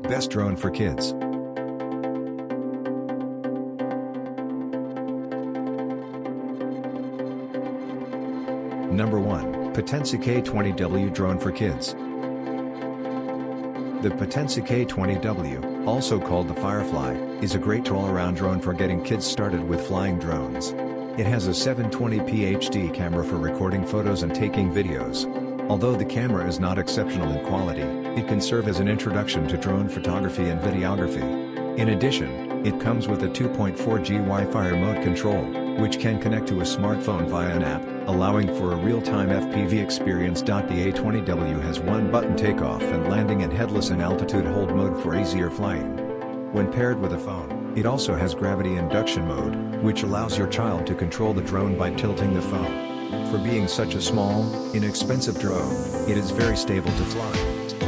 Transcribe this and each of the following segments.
Best drone for kids. Number 1. Potenza K20W Drone for Kids. The Potenza K20W, also called the Firefly, is a great all-around drone for getting kids started with flying drones. It has a 720p HD camera for recording photos and taking videos. Although the camera is not exceptional in quality, it can serve as an introduction to drone photography and videography. In addition, it comes with a 2.4G Wi-Fi remote control, which can connect to a smartphone via an app, allowing for a real-time FPV experience. The A20W has one-button takeoff and landing and headless and altitude hold mode for easier flying. When paired with a phone, it also has gravity induction mode, which allows your child to control the drone by tilting the phone. For being such a small, inexpensive drone, it is very stable to fly.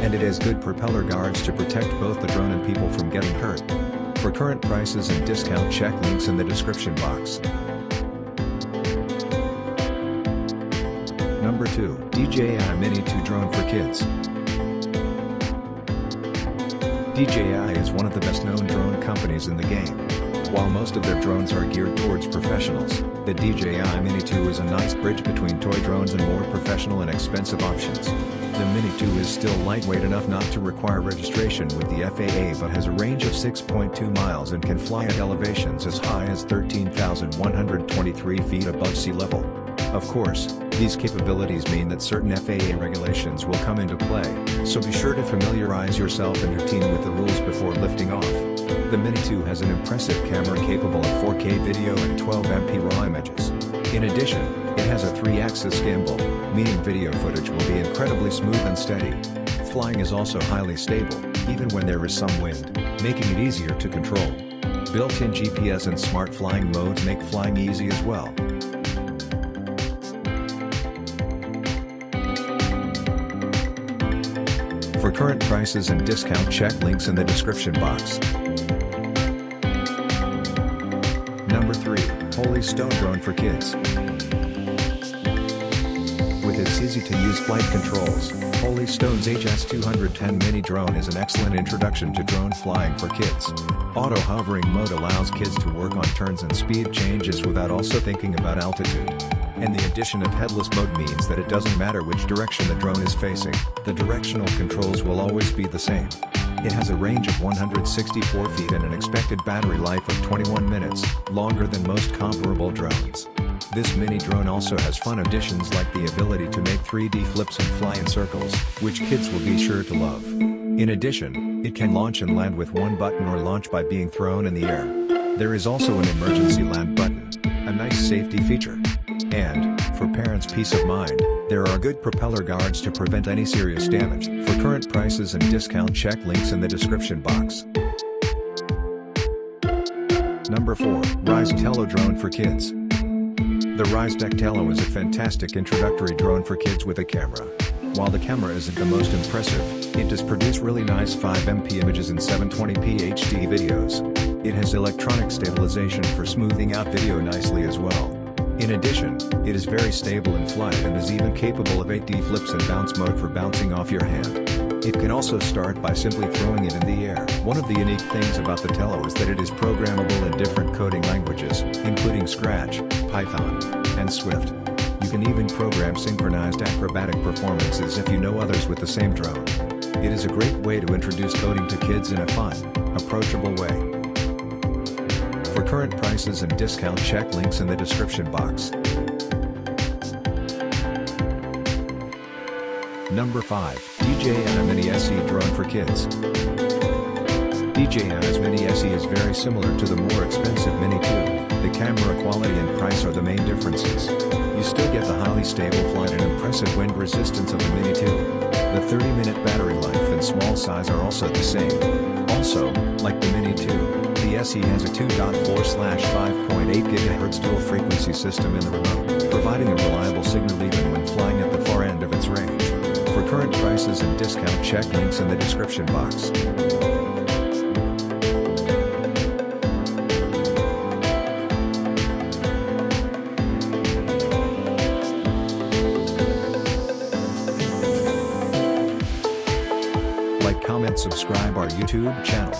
And it has good propeller guards to protect both the drone and people from getting hurt. For current prices and discount, check links in the description box. Number 2. DJI Mini 2 Drone for Kids. DJI is one of the best-known drone companies in the game. While most of their drones are geared towards professionals, the DJI Mini 2 is a nice bridge between toy drones and more professional and expensive options. The Mini 2 is still lightweight enough not to require registration with the FAA but has a range of 6.2 miles and can fly at elevations as high as 13,123 feet above sea level. Of course, these capabilities mean that certain FAA regulations will come into play, so be sure to familiarize yourself and your team with the rules before lifting off. The Mini 2 has an impressive camera capable of 4K video and 12MP RAW images. In addition, it has a 3-axis gimbal, meaning video footage will be incredibly smooth and steady. Flying is also highly stable, even when there is some wind, making it easier to control. Built-in GPS and smart flying modes make flying easy as well. For current prices and discount, check links in the description box. Number 3. Holy Stone Drone for Kids. With its easy-to-use flight controls, Holy Stone's HS210 mini drone is an excellent introduction to drone flying for kids. Auto hovering mode allows kids to work on turns and speed changes without also thinking about altitude. And the addition of headless mode means that it doesn't matter which direction the drone is facing, the directional controls will always be the same. It has a range of 164 feet and an expected battery life of 21 minutes, longer than most comparable drones. This mini drone also has fun additions like the ability to make 3D flips and fly in circles, which kids will be sure to love. In addition, it can launch and land with one button or launch by being thrown in the air. There is also an emergency land button, a nice safety feature. And, for parents' peace of mind, there are good propeller guards to prevent any serious damage. For current prices and discount, check links in the description box. Number 4. Rise Tello Drone for Kids. The Rise Tello is a fantastic introductory drone for kids with a camera. While the camera isn't the most impressive, it does produce really nice 5MP images and 720p HD videos. It has electronic stabilization for smoothing out video nicely as well. In addition, it is very stable in flight and is even capable of 8D flips and bounce mode for bouncing off your hand. It can also start by simply throwing it in the air. One of the unique things about the Tello is that it is programmable in different coding languages, including Scratch, Python, and Swift. You can even program synchronized acrobatic performances if you know others with the same drone. It is a great way to introduce coding to kids in a fun, approachable way. For current prices and discount, check links in the description box. Number 5. DJI Mini SE Drone for Kids. DJI's Mini SE is very similar to the more expensive Mini 2. The camera quality and price are the main differences. You still get the highly stable flight and impressive wind resistance of the Mini 2. The 30-minute battery life and small size are also the same. Also, like the Mini 2, the SE has a 2.4/5.8 GHz dual frequency system in the remote, providing a reliable signal even when flying at the far end of its range. For current prices and discount, check links in the description box. like, comment, subscribe our YouTube channel.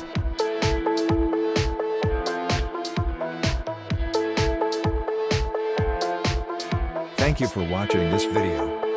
Thank you for watching this video.